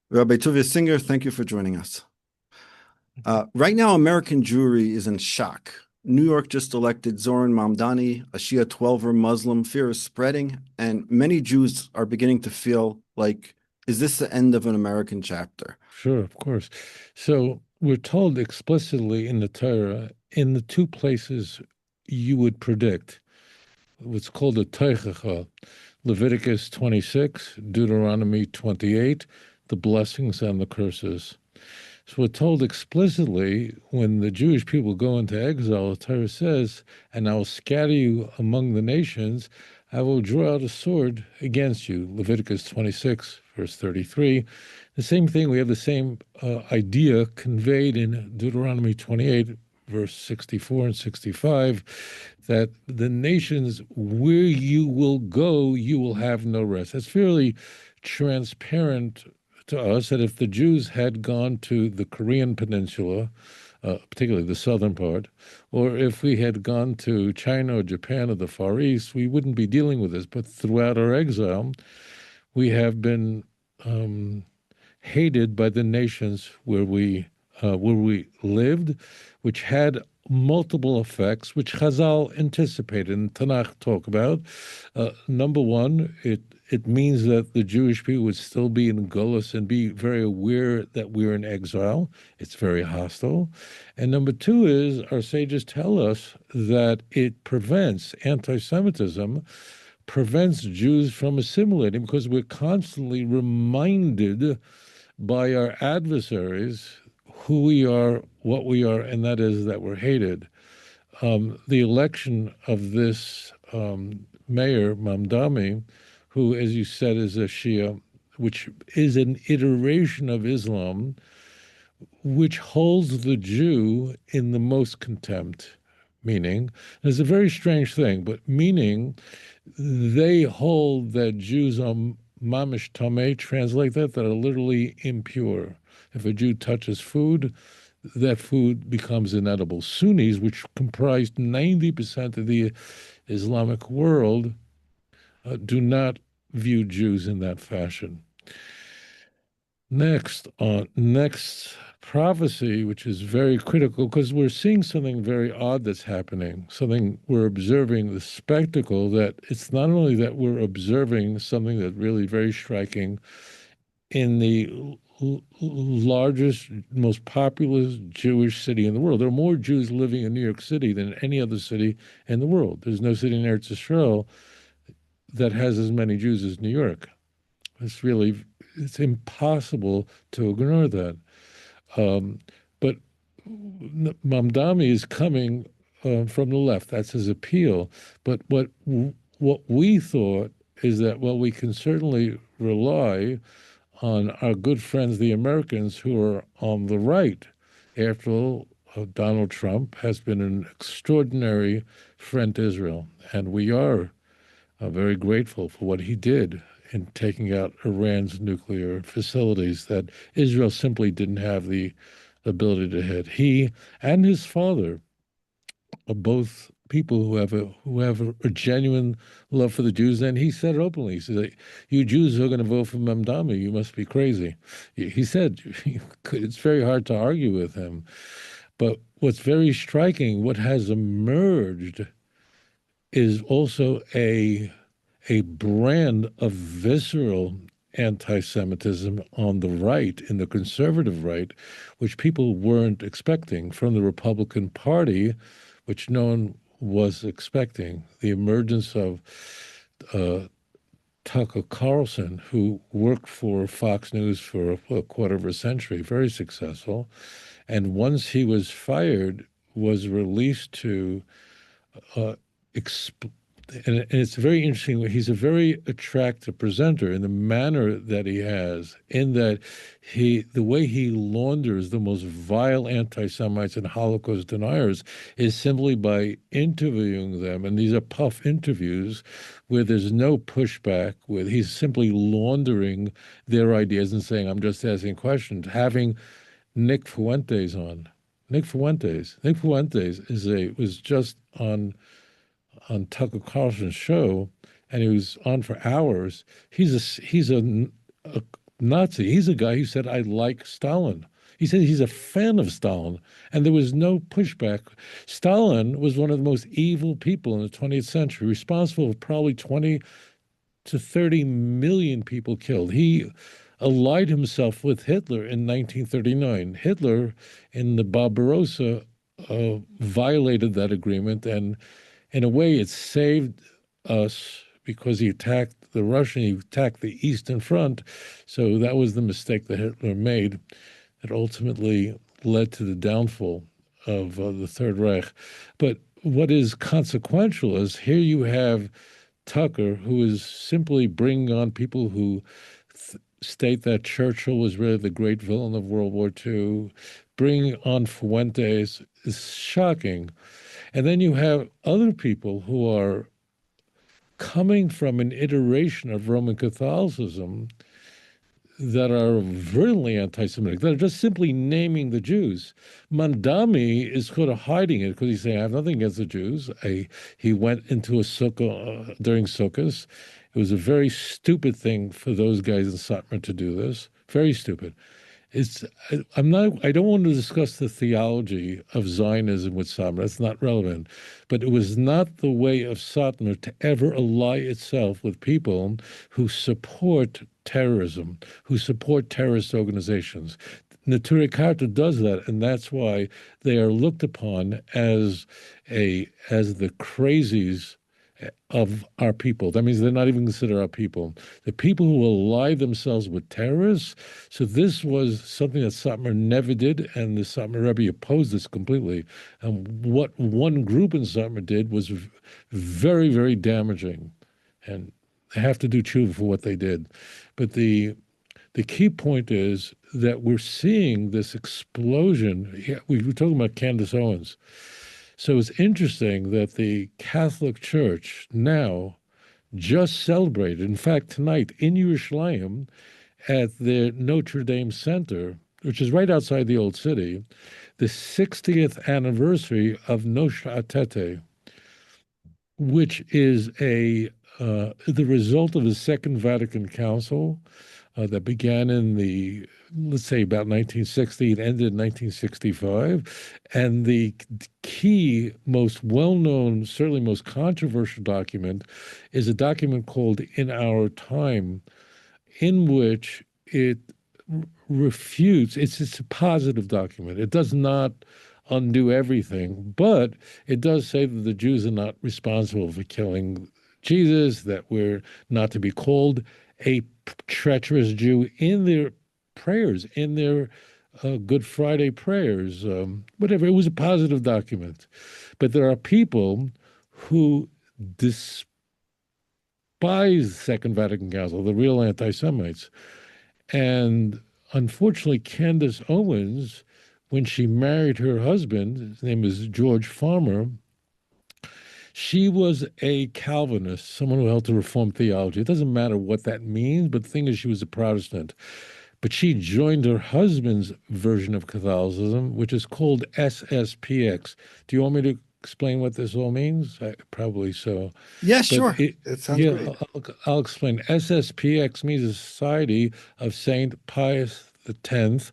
Rabbi Tovia Singer, thank you for joining us. Right now, American Jewry is in shock. New York just elected Zoran Mamdani, a Shia 12er Muslim. Fear is spreading, and many Jews are beginning to feel like, is this the end of an American chapter? Sure, of course. So we're told explicitly in the Torah, in the two places you would predict, what's called a Teichacha, Leviticus 26, Deuteronomy 28, the blessings and the curses. So we're told explicitly when the Jewish people go into exile, the Torah says, and I will scatter you among the nations, I will draw out a sword against you. Leviticus 26, verse 33. The same thing, we have the same idea conveyed in Deuteronomy 28, verse 64 and 65, that the nations where you will go, you will have no rest. That's fairly transparent to us that if the Jews had gone to the Korean Peninsula, particularly the southern part, or if we had gone to China or Japan or the Far East, we wouldn't be dealing with this. But throughout our exile, we have been hated by the nations where we lived, which had multiple effects, which Chazal anticipated and Tanach talk about. Number one, it means that the Jewish people would still be in Gullus and be very aware that we're in exile. It's very hostile. And number two is our sages tell us that it prevents anti-Semitism, prevents Jews from assimilating because we're constantly reminded by our adversaries who we are, what we are, and that is that we're hated. The election of this mayor, Mamdani, who, as you said, is a Shia, which is an iteration of Islam, which holds the Jew in the most contempt, meaning, it's a very strange thing, but meaning they hold that Jews are mamish tameh, translate that are literally impure. If a Jew touches food, that food becomes inedible. Sunnis, which comprise 90% of the Islamic world, do not view Jews in that fashion. Next prophecy, which is very critical because we're seeing something very odd that's happening, something we're observing, the spectacle that it's not only that we're observing something that's really very striking in the largest, most populous Jewish city in the world. There are more Jews living in New York City than any other city in the world. There's no city in Eretz Yisrael that has as many Jews as New York. It's impossible to ignore that. But Mamdani is coming from the left. That's his appeal. But what we thought is that, well, we can certainly rely on our good friends, the Americans, who are on the right. After all, Donald Trump has been an extraordinary friend to Israel, and we are very grateful for what he did in taking out Iran's nuclear facilities that Israel simply didn't have the ability to hit. He and his father are both people who have a genuine love for the Jews, and he said it openly. He said, "You Jews who are going to vote for Mamdani, you must be crazy." He said it's very hard to argue with him. But what's very striking, what has emerged, is also a brand of visceral anti-Semitism on the right, in the conservative right, which people weren't expecting from the Republican Party, which no one was expecting. The emergence of Tucker Carlson, who worked for Fox News for a quarter of a century, very successful, and once he was fired, was released to exp- and it's very interesting. He's a very attractive presenter in the manner that he has, in that the way he launders the most vile anti-Semites and Holocaust deniers is simply by interviewing them. And these are puff interviews where there's no pushback, where he's simply laundering their ideas and saying, I'm just asking questions, having Nick Fuentes on. Nick Fuentes was just on Tucker Carlson's show, and he was on for hours. He's a Nazi. He's a guy who said, I like Stalin. He said he's a fan of Stalin, and there was no pushback. Stalin was one of the most evil people in the 20th century, responsible for probably 20 to 30 million people killed. He allied himself with Hitler in 1939. Hitler, in the Barbarossa, violated that agreement, and in a way, it saved us because he attacked the Russian, he attacked the Eastern Front. So that was the mistake that Hitler made that ultimately led to the downfall of the Third Reich. But what is consequential is here you have Tucker, who is simply bringing on people who state that Churchill was really the great villain of World War II. Bringing on Fuentes is shocking. And then you have other people who are coming from an iteration of Roman Catholicism that are virulently anti-Semitic, that are just simply naming the Jews. Mandami is sort of hiding it because he's saying, I have nothing against the Jews. He went into a sukkah during Sukkot. It was a very stupid thing for those guys in Satmar to do this. Very stupid. I don't want to discuss the theology of Zionism with Satmar. That's not relevant. But it was not the way of Satmar to ever ally itself with people who support terrorism, who support terrorist organizations. Neturei Karta does that, and that's why they are looked upon as the crazies of our people. That means they're not even considered our people. The people who ally themselves with terrorists. So this was something that Satmar never did, and the Satmar Rebbe opposed this completely. And what one group in Satmar did was very, very damaging, and they have to do tshuva for what they did. But the key point is that we're seeing this explosion. Yeah, we were talking about Candace Owens. So it's interesting that the Catholic Church now just celebrated, in fact, tonight in Yerushalayim at the Notre Dame Center, which is right outside the Old City, the 60th anniversary of Nosha Atete, which is the result of the Second Vatican Council that began in let's say about 1960 and ended in 1965. And the key, most well-known, certainly most controversial document is a document called In Our Time, in which it refutes, it's a positive document. It does not undo everything, but it does say that the Jews are not responsible for killing Jesus, that we're not to be called a treacherous Jew in their prayers, in their Good Friday prayers, whatever. It was a positive document. But there are people who despise the Second Vatican Council, the real anti-Semites. And unfortunately, Candace Owens, when she married her husband, his name is George Farmer, she was a Calvinist, someone who held to Reformed theology. It doesn't matter what that means, but the thing is, she was a Protestant. But she joined her husband's version of Catholicism, which is called SSPX. Do you want me to explain what this all means? Probably so. Yeah, sure. It sounds great. I'll explain. SSPX means the Society of Saint Pius X.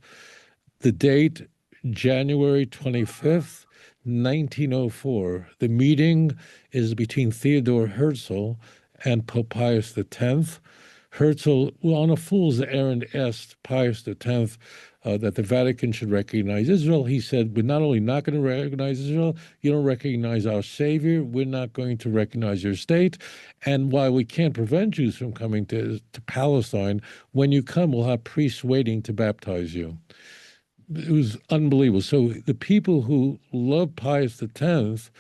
The date, January 25th, 1904. The meeting is between Theodore Herzl and Pope Pius X. Herzl, on a fool's errand, asked Pius X that the Vatican should recognize Israel. He said, we're not only not going to recognize Israel, you don't recognize our Savior, we're not going to recognize your state. And while we can't prevent Jews from coming to Palestine, when you come, we'll have priests waiting to baptize you. It was unbelievable. So the people who love Pius X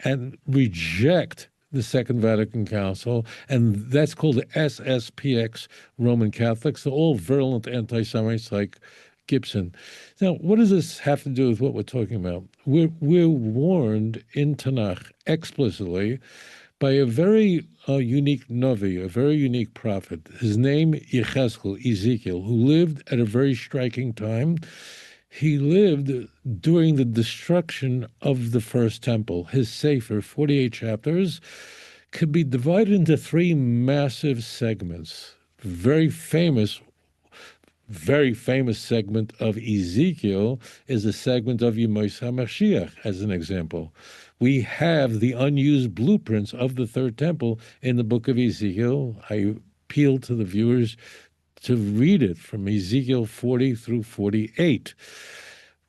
and reject the Second Vatican Council, and that's called the SSPX Roman Catholics, they're all virulent anti-Semites like Gibson. Now, what does this have to do with what we're talking about? We're warned in Tanach explicitly by a very unique Navi, a very unique prophet. His name, Ezekiel, who lived at a very striking time. He lived during the destruction of the first temple. His Sefer, 48 chapters, could be divided into three massive segments. Very famous very famous segment of Ezekiel is a segment of Yemos HaMashiach, as an example. We have the unused blueprints of the third temple in the book of Ezekiel. I appeal to the viewers to read it from Ezekiel 40 through 48.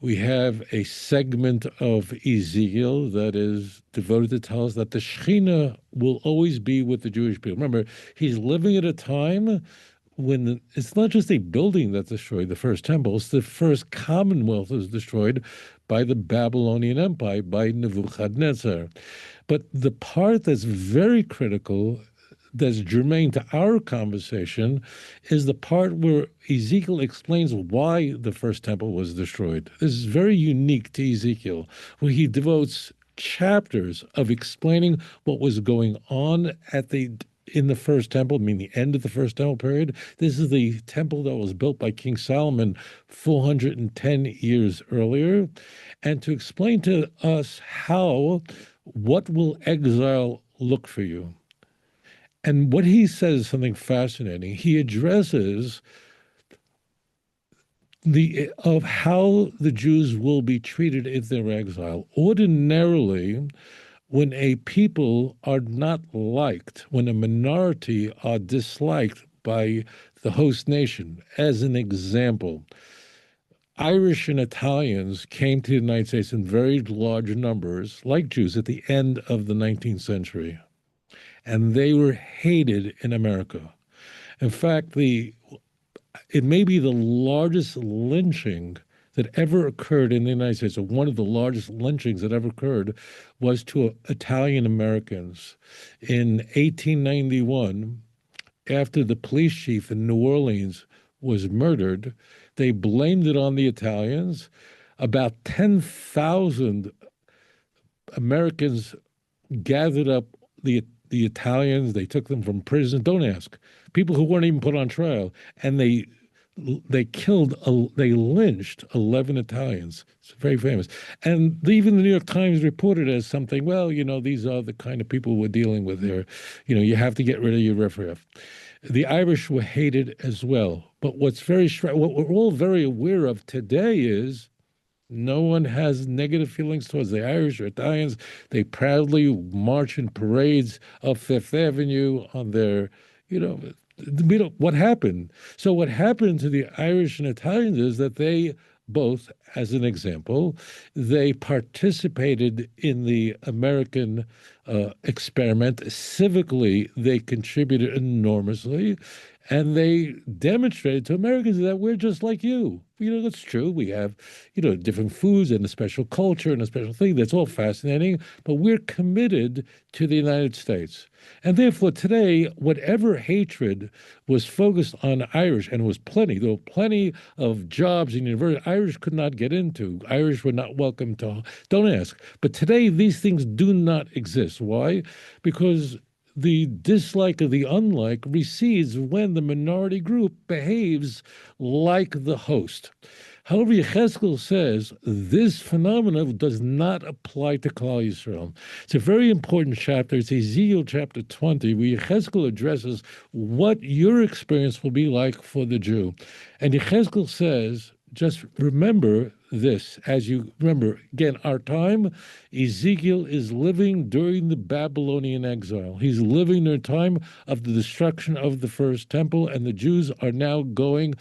We have a segment of Ezekiel that is devoted to tell us that the Shekhinah will always be with the Jewish people. Remember, he's living at a time when it's not just a building that destroyed the first temple, it's the first commonwealth was destroyed by the Babylonian Empire, by Nebuchadnezzar. But the part that's very critical, that's germane to our conversation, is the part where Ezekiel explains why the first temple was destroyed. This is very unique to Ezekiel, where he devotes chapters of explaining what was going on in the first temple, I mean the end of the first temple period. This is the temple that was built by King Solomon 410 years earlier, and to explain to us what will exile look for you. And what he says is something fascinating. He addresses of how the Jews will be treated if they're exiled. Ordinarily, when a people are not liked, when a minority are disliked by the host nation, as an example, Irish and Italians came to the United States in very large numbers, like Jews, at the end of the 19th century. And they were hated in America. In fact, it may be the largest lynching that ever occurred in the United States, or one of the largest lynchings that ever occurred, was to Italian Americans. In 1891, after the police chief in New Orleans was murdered, they blamed it on the Italians. About 10,000 Americans gathered up the Italians. They took them from prison. Don't ask. People who weren't even put on trial, and they lynched 11 Italians. It's very famous. And even the New York Times reported it as something, well, these are the kind of people we're dealing with here. You have to get rid of your riffraff. The Irish were hated as well. But what we're all very aware of today is no one has negative feelings towards the Irish or Italians. They proudly march in parades up Fifth Avenue on their, what happened? So what happened to the Irish and Italians is that they both, as an example, they participated in the American experiment. Civically, they contributed enormously, and they demonstrated to Americans that we're just like you. That's true. We have, different foods and a special culture and a special thing. That's all fascinating, but we're committed to the United States. And therefore, today, whatever hatred was focused on Irish, and there were plenty of jobs in university Irish could not get into. Irish were not welcome to, don't ask. But today, these things do not exist. Why? Because the dislike of the unlike recedes when the minority group behaves like the host. However, Yechezkel says this phenomenon does not apply to Klal Yisrael. It's a very important chapter. It's Ezekiel chapter 20, where Yechezkel addresses what your experience will be like for the Jew. And Yechezkel says, just remember this, as you remember, again, our time, Ezekiel is living during the Babylonian exile. He's living during the time of the destruction of the first temple, and the Jews are now going,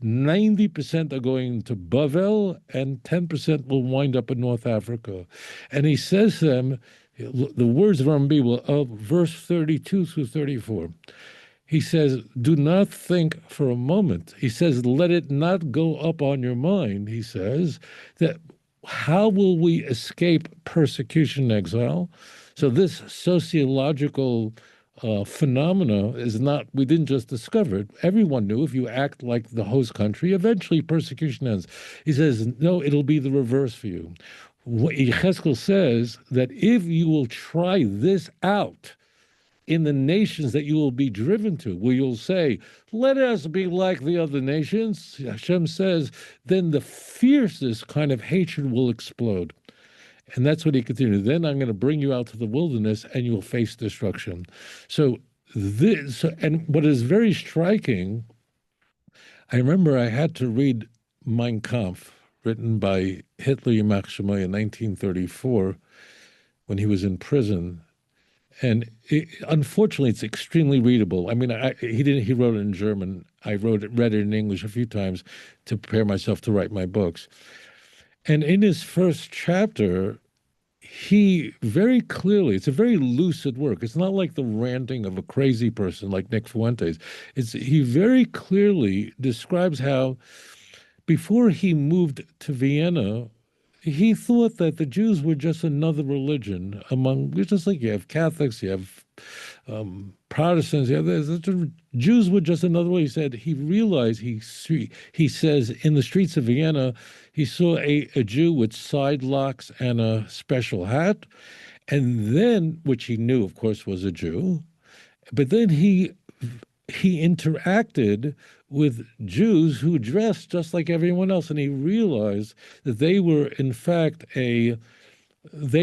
90% are going to Bavel, and 10% will wind up in North Africa. And he says to them, the words of Rambi of verse 32 through 34. He says, do not think for a moment. He says, let it not go up on your mind. He says that how will we escape persecution and exile? So this sociological phenomena we didn't just discover it. Everyone knew if you act like the host country, eventually persecution ends. He says, no, it'll be the reverse for you. Yechezkel says that if you will try this out, in the nations that you will be driven to, where you'll say, let us be like the other nations, Hashem says, then the fiercest kind of hatred will explode. And that's what he continued. Then I'm going to bring you out to the wilderness and you will face destruction. So and what is very striking, I remember I had to read Mein Kampf, written by Hitler Yamach Shemai in 1934 when he was in prison. And unfortunately, it's extremely readable. I mean, he wrote it in German. I read it in English a few times to prepare myself to write my books. And in his first chapter, he very clearly, it's a very lucid work. It's not like the ranting of a crazy person like Nick Fuentes. He very clearly describes how before he moved to Vienna, he thought that the Jews were just another religion among, just like you have Catholics, you have Protestants, Jews were just another way. He said he realized, he says, in the streets of Vienna, he saw a Jew with side locks and a special hat, and then, which he knew, of course, was a Jew, but then he interacted with Jews who dressed just like everyone else, and he realized that they were, in fact, they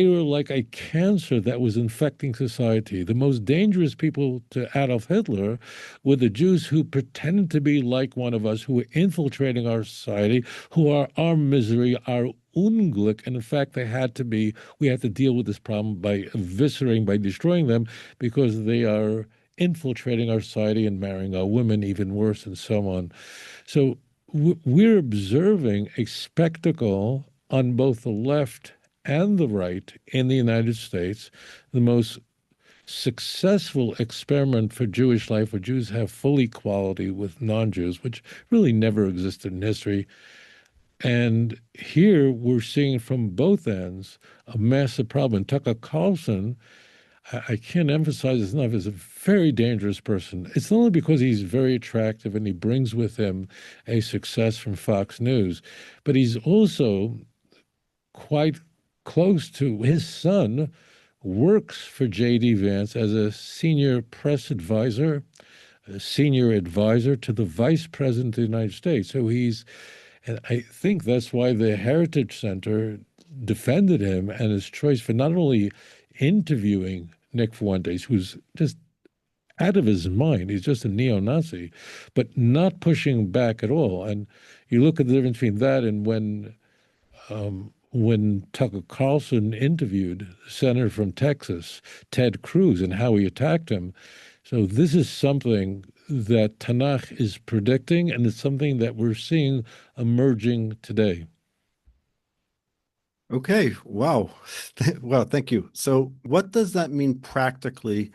were like a cancer that was infecting society. The most dangerous people to Adolf Hitler were the Jews who pretended to be like one of us, who were infiltrating our society, who are our misery, our Unglück, and in fact, we had to deal with this problem by eviscerating, by destroying them, because they are infiltrating our society and marrying our women, even worse, and so on. So we're observing a spectacle on both the left and the right in the United States, the most successful experiment for Jewish life, where Jews have full equality with non-Jews, which really never existed in history. And here we're seeing from both ends a massive problem. Tucker Carlson, I can't emphasize this enough, is a very dangerous person. It's not only because he's very attractive and he brings with him a success from Fox News, but he's also quite close to his son, works for J.D. Vance as a senior press advisor, a senior advisor to the vice president of the United States. So and I think that's why the Heritage Center defended him and his choice for not only interviewing Nick Fuentes, who's just out of his mind, he's just a neo-Nazi, but not pushing back at all. And you look at the difference between that and when Tucker Carlson interviewed the senator from Texas, Ted Cruz, and how he attacked him. So this is something that Tanach is predicting, and it's something that we're seeing emerging today. Okay, wow. Well, thank you. So what does that mean practically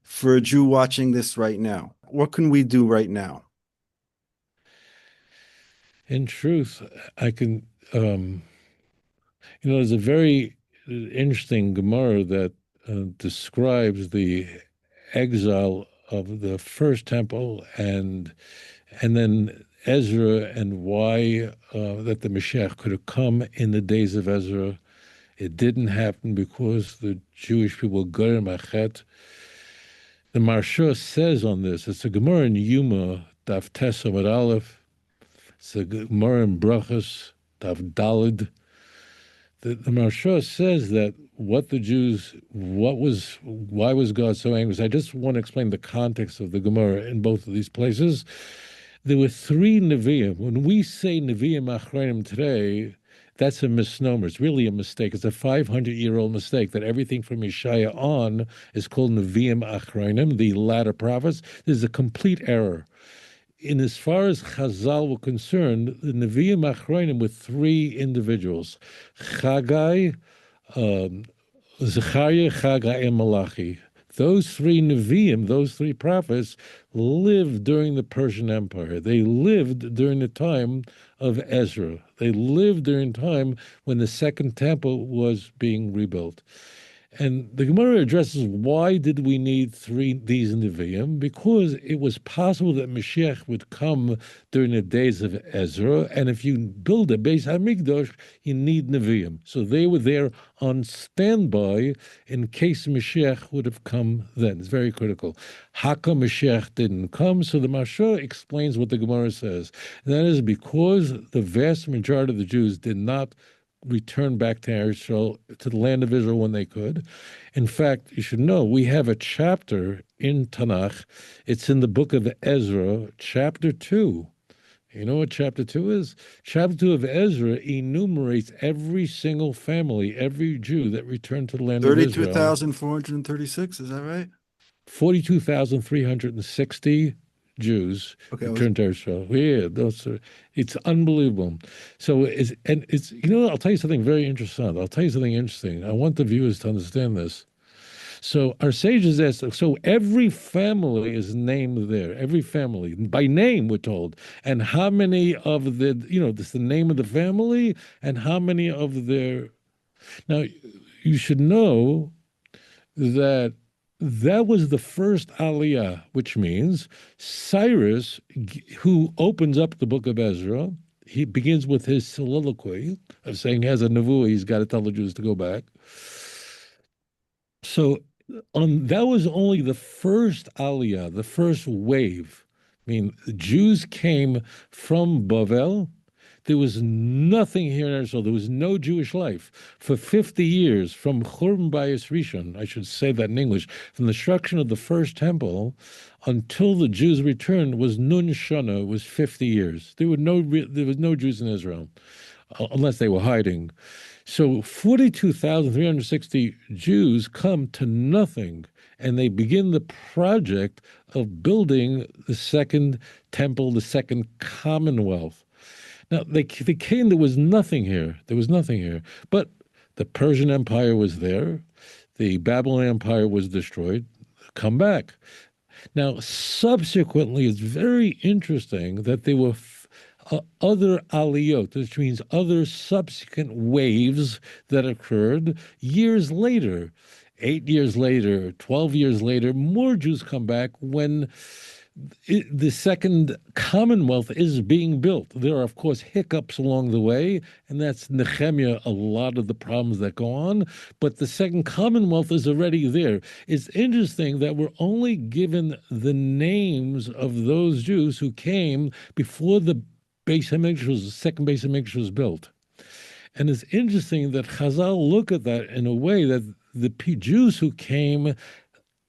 for a Jew watching this right now? What can we do right now? In truth, I can, there's a very interesting Gemara that describes the exile of the first temple and then Ezra, and why that the Mashiach could have come in the days of Ezra. It didn't happen because the Jewish people ger machet. The Marsha says on this, it's a Gemara in Yuma, Daf Tes Amud Aleph. It's a Gemara in Brachos, Daf Dalid. The Marsha says that why was God so angry? I just want to explain the context of the Gemara in both of these places. There were three Nevi'im. When we say Nevi'im Achronim today, that's a misnomer. It's really a mistake. It's a 500-year-old mistake that everything from Yeshaya on is called Nevi'im Achronim, the latter prophets. This is a complete error. In as far as Chazal were concerned, the Nevi'im Achronim were three individuals: Chagai, Zechariah, Chagai, and Malachi. Those three Nevi'im, those three prophets, lived during the Persian Empire. They lived during the time of Ezra. They lived during time when the Second Temple was being rebuilt. And the Gemara addresses why did we need these Nevi'im? Because it was possible that Mashiach would come during the days of Ezra, and if you build a Beis HaMikdash, you need Nevi'im. So they were there on standby in case Mashiach would have come then. It's very critical. How come Mashiach didn't come? So the Marsha explains what the Gemara says. And that is because the vast majority of the Jews did not return back to Israel, to the land of Israel when they could. In fact, you should know, we have a chapter in Tanakh. It's in the book of Ezra, chapter 2, You know what chapter 2 is? Chapter 2 of Ezra enumerates every single family, every Jew that returned to the land of Israel. 32,436, is that right? 42,360 Jews returned to Israel. Yeah, it's unbelievable. So it's I'll tell you something very interesting. I want the viewers to understand this. So our sages asked, so every family is named there, every family by name, we're told. And how many of this is the name of the family and how many of their. Now, you should know that was the first Aliyah, which means Cyrus, who opens up the book of Ezra, he begins with his soliloquy of saying he has a nevuah, he's got to tell the Jews to go back. So that was only the first Aliyah, the first wave. I mean, the Jews came from Bavel. There was nothing here in Israel. There was no Jewish life. For 50 years, from Churban Bayis Rishon, I should say that in English, from the destruction of the first temple until the Jews returned was Nun Shana, was 50 years. There was no Jews in Israel, unless they were hiding. So 42,360 Jews come to nothing, and they begin the project of building the second temple, the second commonwealth. Now, they came, there was nothing here. There was nothing here. But the Persian Empire was there. The Babylonian Empire was destroyed. Come back. Now, subsequently, it's very interesting that there were other aliyot, which means other subsequent waves that occurred years later. 8 years later, 12 years later, more Jews come back when the second commonwealth is being built. There are, of course, hiccups along the way, and that's Nehemiah, a lot of the problems that go on, but the second commonwealth is already there. It's interesting that we're only given the names of those Jews who came before the second Beis HaMikdash was built. And it's interesting that Chazal look at that in a way that the Jews who came,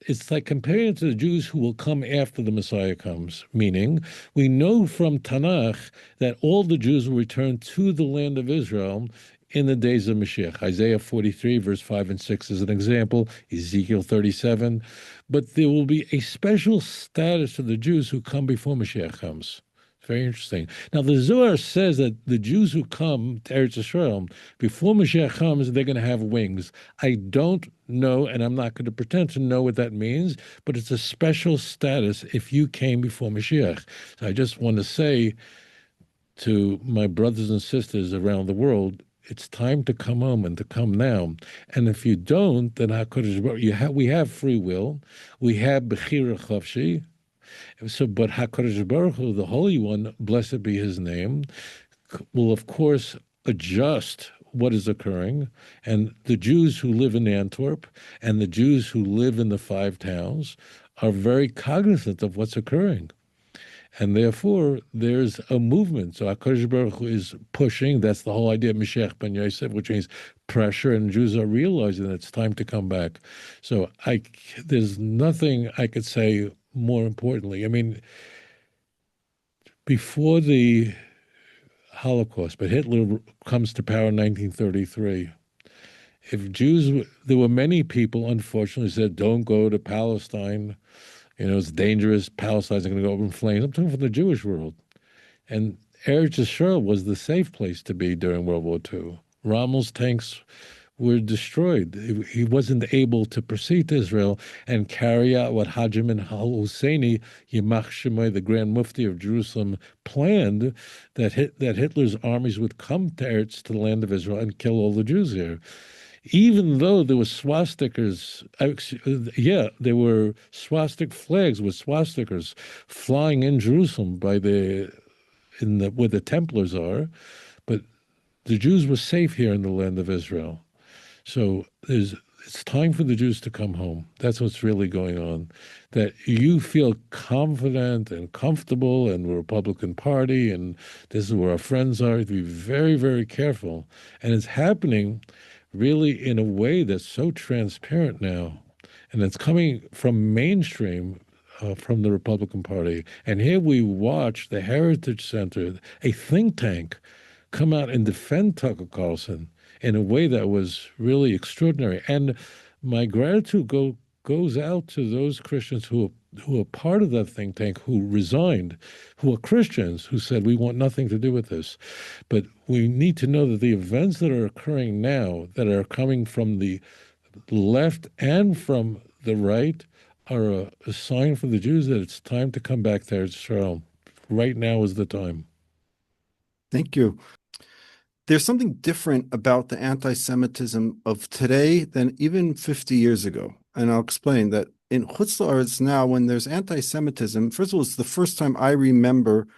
it's like comparing it to the Jews who will come after the Messiah comes, meaning we know from Tanach that all the Jews will return to the land of Israel in the days of Mashiach. Isaiah 43, verse 5 and 6 is an example, Ezekiel 37. But there will be a special status to the Jews who come before Mashiach comes. Very interesting. Now, the Zohar says that the Jews who come to Eretz Yisrael, before Mashiach comes, they're going to have wings. I don't know, and I'm not going to pretend to know what that means, but it's a special status if you came before Mashiach. So I just want to say to my brothers and sisters around the world, it's time to come home and to come now. And if you don't, then we have free will. We have Bechira Chavshi. So, but HaKadosh Baruch Hu, the Holy One, blessed be His name, will of course adjust what is occurring. And the Jews who live in Antwerp and the Jews who live in the 5 towns are very cognizant of what's occurring. And therefore, there's a movement. So HaKadosh Baruch Hu is pushing. That's the whole idea of Mashiach ben Yosef, which means pressure, and Jews are realizing that it's time to come back. So there's nothing I could say more importantly. I mean, before the Holocaust, but Hitler comes to power in 1933, there were many people, unfortunately, said, don't go to Palestine. It's dangerous. Palestine's going to go up in flames. I'm talking from the Jewish world. And Eretz Yisrael was the safe place to be during World War II. Rommel's tanks were destroyed. He wasn't able to proceed to Israel and carry out what Hajamin al-Husseini, Yimach Shemai, the Grand Mufti of Jerusalem, planned, that Hitler's armies would come to the land of Israel and kill all the Jews here. Even though there were swastikas, there were swastik flags with swastikas flying in Jerusalem where the Templars are, but the Jews were safe here in the land of Israel. So it's time for the Jews to come home. That's what's really going on. That you feel confident and comfortable, and the Republican Party, and this is where our friends are. To be very, very careful. And it's happening really in a way that's so transparent now. And it's coming from mainstream. from the Republican Party. And here we watch the Heritage Center, a think tank, come out and defend Tucker Carlson in a way that was really extraordinary. And my gratitude goes out to those Christians who are part of that think tank, who resigned, who are Christians, who said, we want nothing to do with this. But we need to know that the events that are occurring now, that are coming from the left and from the right, are a sign for the Jews that it's time to come back to Israel. Right now is the time. Thank you. There's something different about the anti-Semitism of today than even 50 years ago. And I'll explain that in Chutz La'aretz now, when there's anti-Semitism, first of all, it's the first time I remember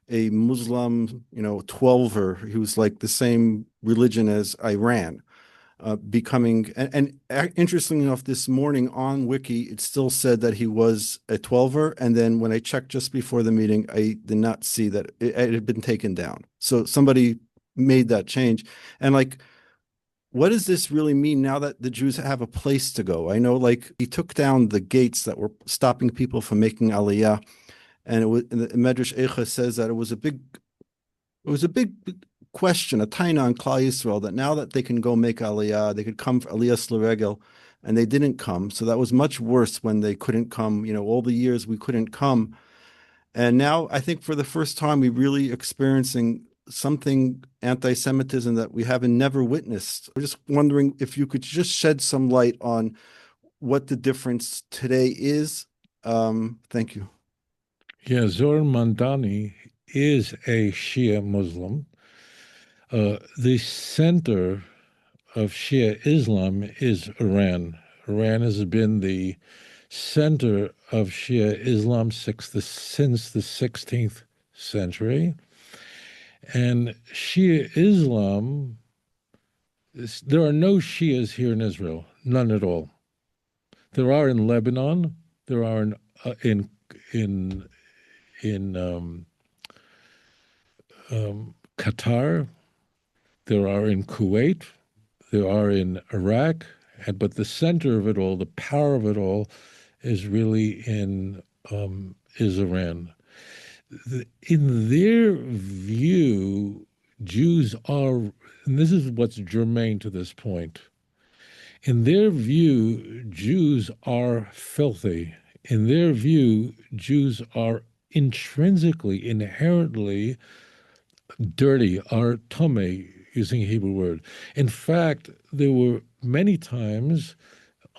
a Muslim, 12er who's like the same religion as Iran, becoming, and interestingly enough, this morning on Wiki, it still said that he was a 12er. And then when I checked just before the meeting, I did not see that it had been taken down. So somebody made that change. And what does this really mean now that the Jews have a place to go? I know he took down the gates that were stopping people from making Aliyah. And the Medrash Eicha says that it was a big question, a taina on Klal Yisrael, that now that they can go make Aliyah, they could come for Aliyah L'Regel, and they didn't come. So that was much worse when they couldn't come, all the years we couldn't come. And now I think for the first time, we're really experiencing something anti-Semitism that we haven't never witnessed. I'm just wondering if you could just shed some light on what the difference today is. Thank you. Yeah, Zohar Mandani is a Shia Muslim. The center of Shia Islam is Iran. Iran has been the center of Shia Islam since the 16th century. And Shia Islam, there are no Shias here in Israel, none at all. There are in Lebanon, there are in Qatar, there are in Kuwait, there are in Iraq, but the center of it all, the power of it all, is really is Iran. In their view, Jews are, and this is what's germane to this point, in their view, Jews are filthy. In their view, Jews are intrinsically, inherently dirty, are tameh, using a Hebrew word. In fact, there were many times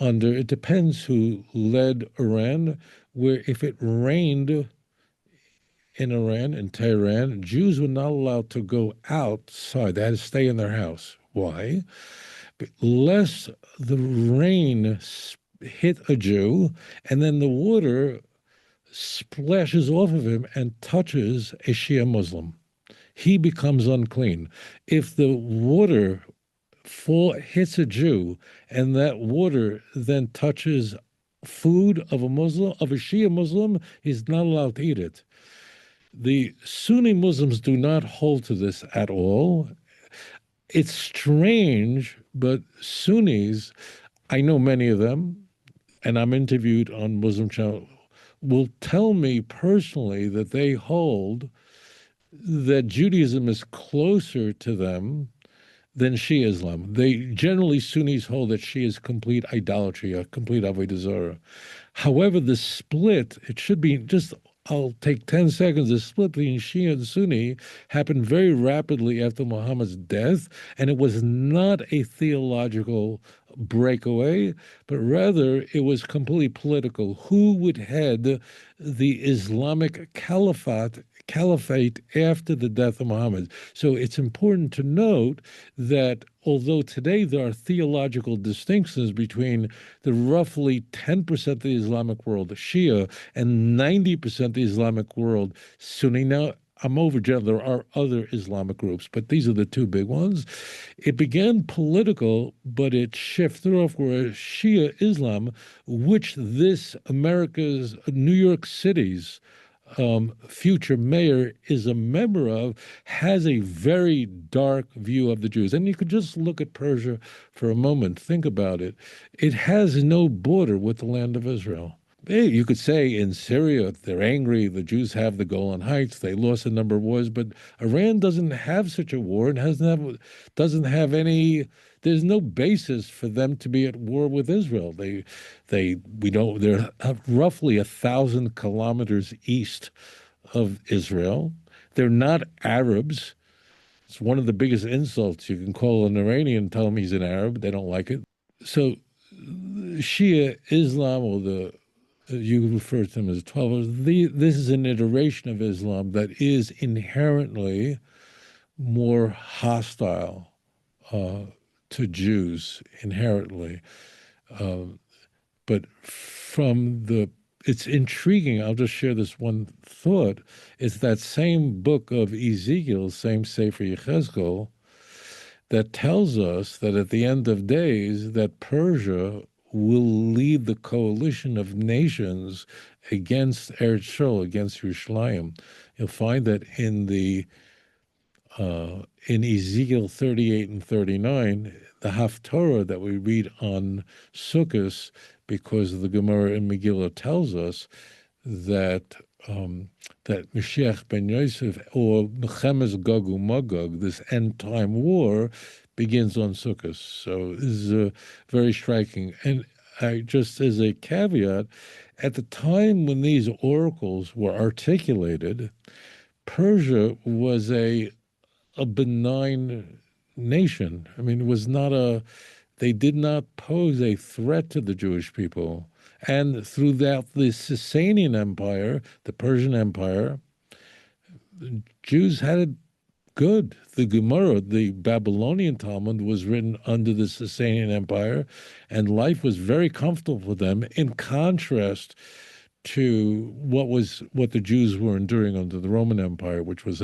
it depends who led Iran, where if it rained in Iran, in Tehran, Jews were not allowed to go outside. They had to stay in their house. Why? Lest the rain hit a Jew, and then the water splashes off of him and touches a Shia Muslim. He becomes unclean. If the water hits a Jew, and that water then touches food of a Muslim, of a Shia Muslim, he's not allowed to eat it. The Sunni Muslims do not hold to this at all. It's strange, but Sunnis, I know many of them, and I'm interviewed on Muslim Channel, will tell me personally that they hold that Judaism is closer to them than Shia Islam. Sunnis hold that Shia is complete idolatry, a complete avodah zarah. However, the split, it should be just, I'll take 10 seconds. The split between Shia and Sunni happened very rapidly after Muhammad's death, and it was not a theological breakaway, but rather it was completely political. Who would head the Islamic caliphate after the death of Muhammad? So it's important to note that although today there are theological distinctions between the roughly 10% of the Islamic world, Shia, and 90% of the Islamic world, Sunni. Now, I'm overgeneralizing. There are other Islamic groups, but these are the two big ones. It began political, but it shifted off where Shia Islam, which this America's New York City's future mayor is a member of, has a very dark view of the Jews. And you could just look at Persia for a moment. Think about it. It has no border with the land of Israel. You could say in Syria, they're angry. The Jews have the Golan Heights. They lost a number of wars, but Iran doesn't have such a war and doesn't have any. There's no basis for them to be at war with Israel. We know they're roughly 1,000 kilometers east of Israel. They're not Arabs. It's one of the biggest insults you can call an Iranian, tell him he's an Arab. They don't like it. So Shia Islam, or the you refer to them as 12, this is an iteration of Islam that is inherently more hostile to Jews, inherently. But it's intriguing. I'll just share this one thought. It's that same book of Ezekiel, same Sefer Yechezkel, that tells us that at the end of days, that Persia will lead the coalition of nations against Eretz Yisrael, against Yerushalayim. You'll find that in Ezekiel 38 and 39, the Haftorah that we read on Sukkot, because the Gemara in Megillah tells us that that Mashiach ben Yosef, or Mechemes Gog uMagog, this end-time war, begins on Sukkot. So this is very striking. And just as a caveat, at the time when these oracles were articulated, Persia was a benign nation. I mean, it was not they did not pose a threat to the Jewish people. And throughout the Sasanian Empire, the Persian Empire, Jews had it good. The Gemara, the Babylonian Talmud, was written under the Sasanian Empire, and life was very comfortable for them, in contrast to what the Jews were enduring under the Roman Empire, which was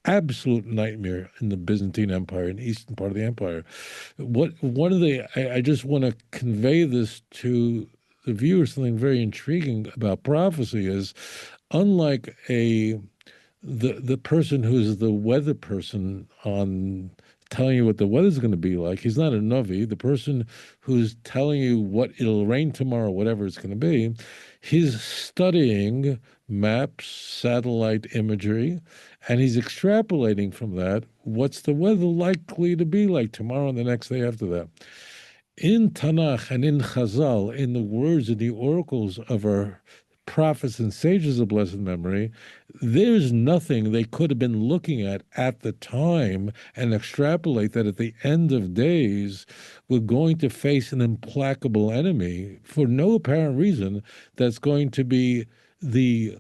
absolute nightmare in the Byzantine Empire, in the eastern part of the empire. I just want to convey this to the viewer. Something very intriguing about prophecy is, unlike the person who's the weather person on telling you what the weather's going to be like, he's not a Navi. The person who's telling you what it'll rain tomorrow, whatever it's going to be, he's studying maps, satellite imagery, and he's extrapolating from that what's the weather likely to be like tomorrow and the next day after that. In Tanach and in Chazal, in the words and the oracles of our prophets and sages of blessed memory, there's nothing they could have been looking at the time and extrapolate that at the end of days we're going to face an implacable enemy for no apparent reason that's going to be the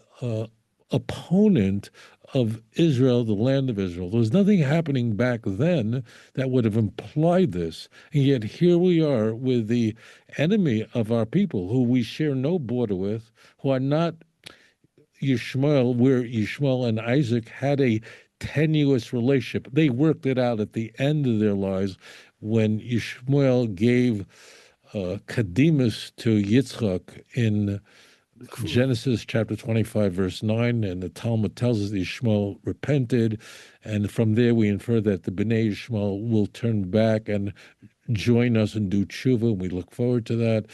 opponent of Israel, the land of Israel. There was nothing happening back then that would have implied this. And yet here we are with the enemy of our people, who we share no border with, who are not Yishmael, where Yishmael and Isaac had a tenuous relationship. They worked it out at the end of their lives when Yishmael gave Kadimus to Yitzchak in Genesis chapter 25, verse 9, and the Talmud tells us that Yishmael repented, and from there we infer that the Bnei Yishmael will turn back and join us and do tshuva, and we look forward to that.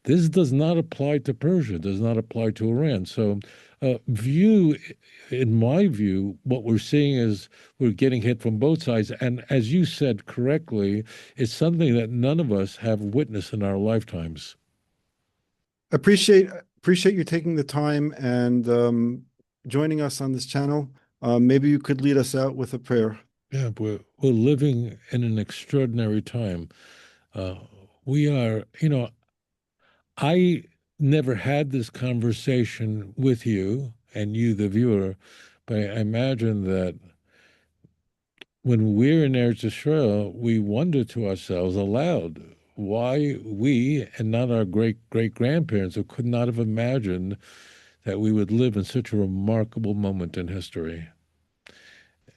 This does not apply to Persia, does not apply to Iran. So in my view, what we're seeing is we're getting hit from both sides, and as you said correctly, it's something that none of us have witnessed in our lifetimes. Appreciate you taking the time and joining us on this channel. Maybe you could lead us out with a prayer. Yeah, we're living in an extraordinary time. We are, I never had this conversation with you and you, the viewer, but I imagine that when we're in Eretz Yisrael, we wonder to ourselves aloud, why we and not our great-great-grandparents, who could not have imagined that we would live in such a remarkable moment in history.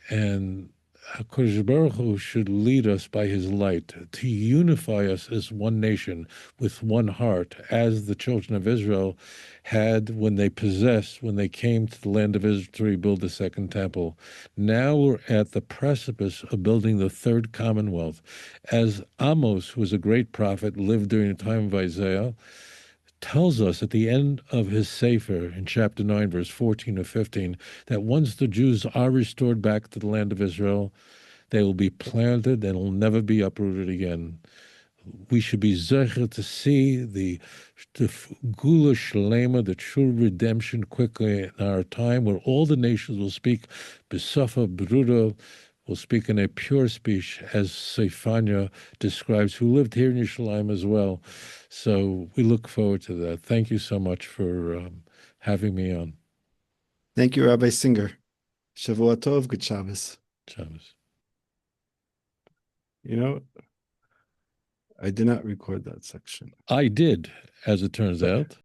And HaKadosh Baruch Hu should lead us by his light to unify us as one nation with one heart, as the children of Israel had when they came to the land of Israel to rebuild the second temple. Now we're at the precipice of building the third commonwealth. As Amos, who was a great prophet, lived during the time of Isaiah, tells us at the end of his Sefer in chapter 9, verse 14 or 15, that once the Jews are restored back to the land of Israel, they will be planted and will never be uprooted again. We should be zecher to see the Gula Shalema, the true redemption, quickly in our time, where all the nations will speak Besafa Bruda, will speak in a pure speech, as Seifania describes, who lived here in Yerushalayim as well. So we look forward to that. Thank you so much for having me on. Thank you, Rabbi Singer. Shavua Tov, good Shabbos. Shabbos. You know, I did not record that section. I did, as it turns out.